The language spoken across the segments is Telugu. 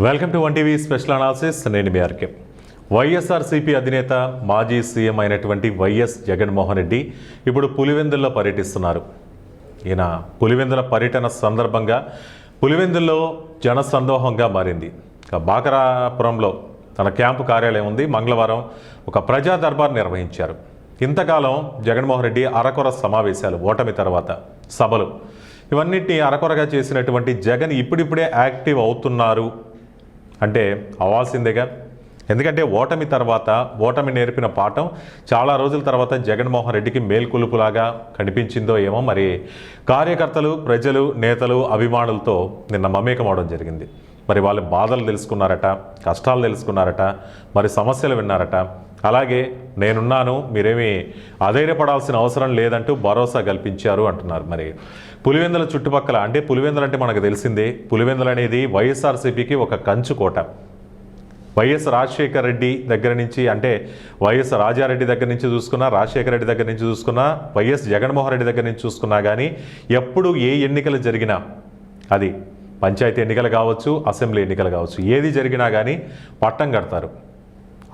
Welcome to 1 TV special analysis. నేను మీ ఆర్కే. వైఎస్ఆర్సీపీ అధినేత మాజీ సీఎం అయినటువంటి వైఎస్ జగన్మోహన్ రెడ్డి ఇప్పుడు పులివెందుల్లో పర్యటిస్తున్నారు. ఈయన పులివెందుల పర్యటన సందర్భంగా పులివెందుల్లో జనసందోహంగా మారింది. బాకరాపురంలో తన క్యాంపు కార్యాలయం ఉంది. మంగళవారం ఒక ప్రజా దర్బార్ నిర్వహించారు. ఇంతకాలం జగన్మోహన్ రెడ్డి అరకొర సమావేశాలు, ఓటమి తర్వాత సభలు, ఇవన్నిటిని అరకొరగా చేసినటువంటి జగన్ ఇప్పుడిప్పుడే యాక్టివ్ అవుతున్నారు అంటే అవ్వాల్సిందేగా. ఎందుకంటే ఓటమి తర్వాత ఓటమి నేర్పిన పాఠం చాలా రోజుల తర్వాత జగన్మోహన్ రెడ్డికి మేల్కొలుపులాగా కనిపించిందో ఏమో. మరి కార్యకర్తలు, ప్రజలు, నేతలు, అభిమానులతో నిన్న మమేకమవడం జరిగింది. మరి వాళ్ళ బాధలు తెలుసుకున్నారట, కష్టాలు తెలుసుకున్నారట, మరి సమస్యలు విన్నారట. అలాగే నేనున్నాను, మీరేమీ అధైర్యపడాల్సిన అవసరం లేదంటూ భరోసా కల్పించారు అంటున్నారు. మరి పులివెందుల చుట్టుపక్కల, అంటే పులివెందులు అంటే మనకు తెలిసిందే, పులివెందులు అనేది వైఎస్ఆర్సీపీకి ఒక కంచుకోట. వైఎస్ రాజశేఖర రెడ్డి దగ్గర నుంచి, అంటే వైఎస్ రాజారెడ్డి దగ్గర నుంచి చూసుకున్నా, రాజశేఖర రెడ్డి దగ్గర నుంచి చూసుకున్నా, వైఎస్ జగన్మోహన్ రెడ్డి దగ్గర నుంచి చూసుకున్నా కానీ ఎప్పుడు ఏ ఎన్నికలు జరిగినా, అది పంచాయతీ ఎన్నికలు కావచ్చు, అసెంబ్లీ ఎన్నికలు కావచ్చు, ఏది జరిగినా కానీ పట్టం కడతారు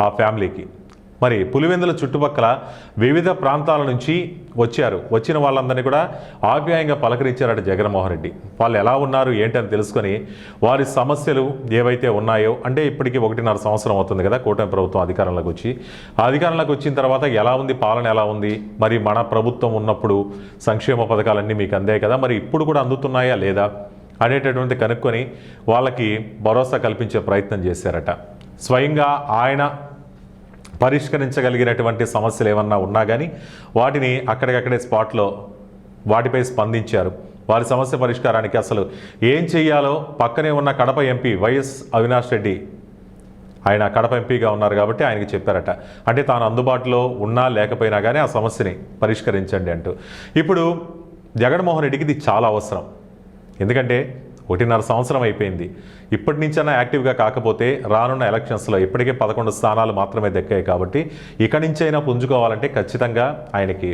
ఆ ఫ్యామిలీకి. మరి పులివెందుల చుట్టుపక్కల వివిధ ప్రాంతాల నుంచి వచ్చిన వాళ్ళందరినీ కూడా ఆప్యాయంగా పలకరించారట జగన్మోహన్ రెడ్డి. వాళ్ళు ఎలా ఉన్నారు ఏంటని తెలుసుకొని వారి సమస్యలు ఏవైతే ఉన్నాయో, అంటే ఇప్పటికీ 1.5 సంవత్సరం అవుతుంది కదా కూటమి ప్రభుత్వం అధికారంలోకి వచ్చి. ఆ అధికారంలోకి వచ్చిన తర్వాత ఎలా ఉంది, పాలన ఎలా ఉంది, మరి మన ప్రభుత్వం ఉన్నప్పుడు సంక్షేమ పథకాలన్నీ మీకు అందాయి కదా, మరి ఇప్పుడు కూడా అందుతున్నాయా లేదా అనేటటువంటి కనుక్కొని వాళ్ళకి భరోసా కల్పించే ప్రయత్నం చేశారట. స్వయంగా ఆయన పరిష్కరించగలిగినటువంటి సమస్యలు ఏమన్నా ఉన్నా కానీ వాటిని అక్కడికక్కడే స్పాట్లో వాటిపై స్పందించారు. వారి సమస్య పరిష్కారానికి అసలు ఏం చెయ్యాలో పక్కనే ఉన్న కడప ఎంపీ వైఎస్ అవినాష్ రెడ్డి, ఆయన కడప ఎంపీగా ఉన్నారు కాబట్టి ఆయనకి చెప్పారట. అంటే తాను అందుబాటులో ఉన్నా లేకపోయినా కానీ ఆ సమస్యని పరిష్కరించండి అంటూ. ఇప్పుడు జగన్మోహన్ రెడ్డికి ఇది చాలా అవసరం. ఎందుకంటే 1.5 సంవత్సరం అయిపోయింది. ఇప్పటి నుంచైనా యాక్టివ్గా కాకపోతే రానున్న ఎలక్షన్స్లో ఇప్పటికే 11 స్థానాలు మాత్రమే దక్కాయి కాబట్టి ఇక్కడి నుంచైనా పుంజుకోవాలంటే ఖచ్చితంగా ఆయనకి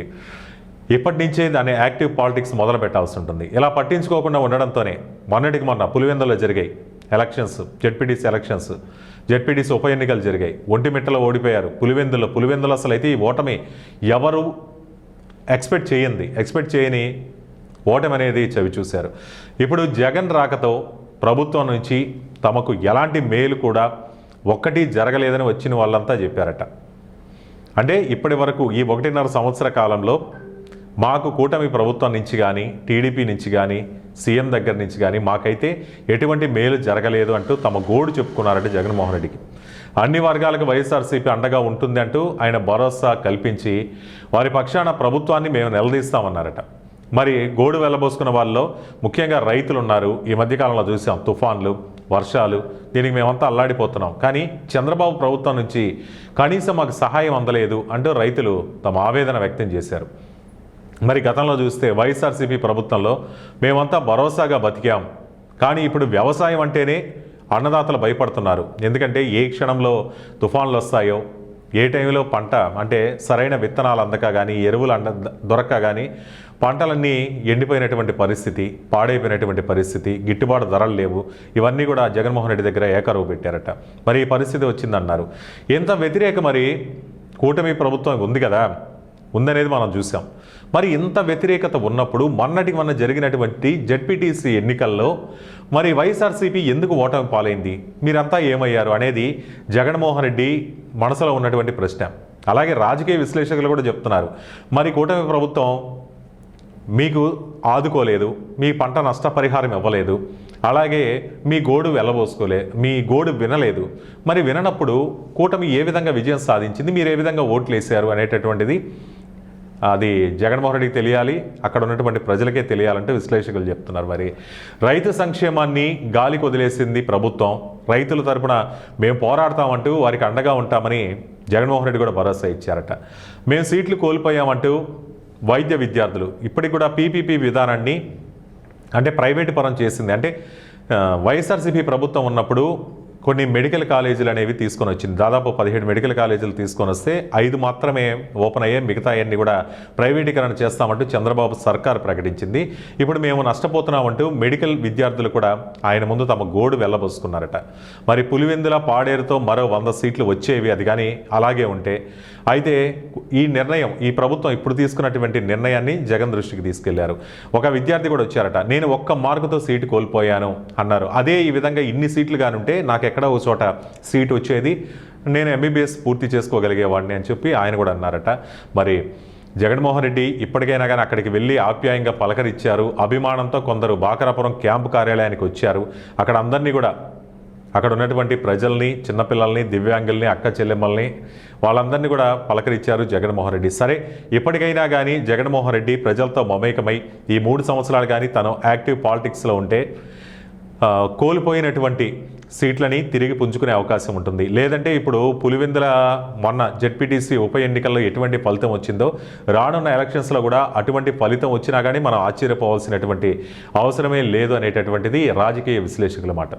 ఇప్పటి నుంచే దాని యాక్టివ్ పాలిటిక్స్ మొదలు పెట్టాల్సి ఉంటుంది. ఇలా పట్టించుకోకుండా ఉండడంతోనే మొన్నటికి మొన్న పులివెందులో జరిగాయి ఎలక్షన్స్, జెడ్పీటీసీ ఉప ఎన్నికలు జరిగాయి. ఒంటిమిట్టలో ఓడిపోయారు. పులివెందులో అసలు అయితే ఈ ఓటమి ఎవరు ఎక్స్పెక్ట్ చేయని ఓటమి అనేది చవి చూశారు. ఇప్పుడు జగన్ రాకతో ప్రభుత్వం నుంచి తమకు ఎలాంటి మేలు కూడా ఒక్కటి జరగలేదని వచ్చిన వాళ్ళంతా చెప్పారట. అంటే ఇప్పటి వరకు ఈ 1.5 సంవత్సర కాలంలో మాకు కూటమి ప్రభుత్వం నుంచి కానీ, టీడీపీ నుంచి కానీ, సీఎం దగ్గర నుంచి కానీ మాకైతే ఎటువంటి మేలు జరగలేదు అంటూ తమ గోడు చెప్పుకున్నారట జగన్మోహన్ రెడ్డికి. అన్ని వర్గాలకు వైఎస్ఆర్సీపీ అండగా ఉంటుంది అంటూ ఆయన భరోసా కల్పించి వారి పక్షాన ప్రభుత్వాన్ని మేము నిలదీస్తామన్నారట. మరి గోడు వెళ్ళబోసుకున్న వాళ్ళలో ముఖ్యంగా రైతులు ఉన్నారు. ఈ మధ్యకాలంలో చూసాం తుఫాన్లు, వర్షాలు, దీనికి మేమంతా అల్లాడిపోతున్నాం, కానీ చంద్రబాబు ప్రభుత్వం నుంచి కనీసం మాకు సహాయం అందలేదు అంటూ రైతులు తమ ఆవేదన వ్యక్తం చేశారు. మరి గతంలో చూస్తే వైఎస్ఆర్సీపీ ప్రభుత్వంలో మేమంతా భరోసాగా బతికాం, కానీ ఇప్పుడు వ్యవసాయం అంటేనే అన్నదాతలు భయపడుతున్నారు. ఎందుకంటే ఏ క్షణంలో తుఫాన్లు వస్తాయో, ఏ టైంలో పంట, అంటే సరైన విత్తనాలు అందక కానీ, ఎరువులు దొరక్క కానీ పంటలన్నీ ఎండిపోయినటువంటి పరిస్థితి, పాడైపోయినటువంటి పరిస్థితి, గిట్టుబాటు ధరలు లేవు. ఇవన్నీ కూడా జగన్మోహన్ రెడ్డి దగ్గర ఏకరువు పెట్టారట. మరి ఈ పరిస్థితి వచ్చిందన్నారు. ఎంత వ్యతిరేక మరి కూటమి ప్రభుత్వం ఉంది కదా, ఉందనేది మనం చూసాం. మరి ఇంత వ్యతిరేకత ఉన్నప్పుడు మొన్న జరిగినటువంటి జెడ్పీటీసీ ఎన్నికల్లో మరి వైఎస్ఆర్సీపీ ఎందుకు ఓటమి పాలైంది, మీరంతా ఏమయ్యారు అనేది జగన్మోహన్ రెడ్డి మనసులో ఉన్నటువంటి ప్రశ్న. అలాగే రాజకీయ విశ్లేషకులు కూడా చెప్తున్నారు, మరి కూటమి ప్రభుత్వం మీకు ఆదుకోలేదు, మీ పంట నష్టపరిహారం ఇవ్వలేదు, అలాగే మీ గోడు మీ గోడు వినలేదు. మరి విననప్పుడు కూటమి ఏ విధంగా విజయం సాధించింది, మీరు ఏ విధంగా ఓట్లు వేశారు అనేటటువంటిది అది జగన్మోహన్ రెడ్డికి తెలియాలి, అక్కడ ఉన్నటువంటి ప్రజలకే తెలియాలంటే విశ్లేషకులు చెప్తున్నారు. మరి రైతు సంక్షేమాన్ని గాలికి వదిలేసింది ప్రభుత్వం. రైతుల తరపున మేము పోరాడతామంటూ వారికి అండగా ఉంటామని జగన్మోహన్ రెడ్డి కూడా భరోసా ఇచ్చారట. మేము సీట్లు కోల్పోయామంటూ వైద్య విద్యార్థులు ఇప్పటికి కూడా పీపీపీ విధానాన్ని, అంటే ప్రైవేటు పరం చేసింది. అంటే వైఎస్ఆర్సీపీ ప్రభుత్వం ఉన్నప్పుడు కొన్ని మెడికల్ కాలేజీలు అనేవి తీసుకొని వచ్చింది. దాదాపు 17 మెడికల్ కాలేజీలు తీసుకొని వస్తే 5 మాత్రమే ఓపెన్ అయ్యాయి, మిగతా అన్ని కూడా ప్రైవేటీకరణ చేస్తామంటూ చంద్రబాబు సర్కార్ ప్రకటించింది. ఇప్పుడు మేము నష్టపోతున్నామంటూ మెడికల్ విద్యార్థులు కూడా ఆయన ముందు తమ గోడు వెళ్ళబోసుకున్నారట. మరి పులివెందుల పాడేరుతో మరో 100 సీట్లు వచ్చేవి, అది కానీ అలాగే ఉంటే. అయితే ఈ నిర్ణయం, ఈ ప్రభుత్వం ఇప్పుడు తీసుకున్నటువంటి నిర్ణయాన్ని జగన్ దృష్టికి తీసుకెళ్లారు. ఒక విద్యార్థి కూడా వచ్చారట, నేను 1 మార్కుతో సీటు కోల్పోయాను అన్నారు. అదే ఈ విధంగా ఇన్ని సీట్లు కానుంటే నాకు ఎక్కడో ఒక చోట సీటు వచ్చేది, నేను ఎంబీబీఎస్ పూర్తి చేసుకోగలిగేవాడిని అని చెప్పి ఆయన కూడా అన్నారట. మరి జగన్మోహన్ రెడ్డి ఇప్పటికైనా కానీ అక్కడికి వెళ్ళి ఆప్యాయంగా పలకరించారు. అభిమానంతో కొందరు బాకరాపురం క్యాంపు కార్యాలయానికి వచ్చారు. అక్కడ అందరినీ కూడా, అక్కడ ఉన్నటువంటి ప్రజల్ని, చిన్నపిల్లల్ని, దివ్యాంగుల్ని, అక్క చెల్లెమ్మల్ని, వాళ్ళందరినీ కూడా పలకరించారు జగన్మోహన్ రెడ్డి. సరే, ఇప్పటికైనా కానీ జగన్మోహన్ రెడ్డి ప్రజలతో మమేకమై ఈ 3 సంవత్సరాలు కానీ తను యాక్టివ్ పాలిటిక్స్లో ఉంటే కోల్పోయినటువంటి సీట్లని తిరిగి పుంజుకునే అవకాశం ఉంటుంది. లేదంటే ఇప్పుడు పులివెందుల మొన్న జెడ్పీటీసీ ఉప ఎన్నికల్లో ఎటువంటి ఫలితం వచ్చిందో రానున్న ఎలక్షన్స్లో కూడా అటువంటి ఫలితం వచ్చినా కానీ మనం ఆశ్చర్యపోవాల్సినటువంటి అవసరమే లేదు అనేటటువంటిది రాజకీయ విశ్లేషకుల మాట.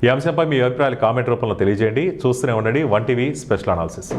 ఈ అంశంపై మీ అభిప్రాయాలు కామెంట్ రూపంలో తెలియజేయండి. చూస్తూనే ఉండండి 1TV స్పెషల్ అనాలిసిస్.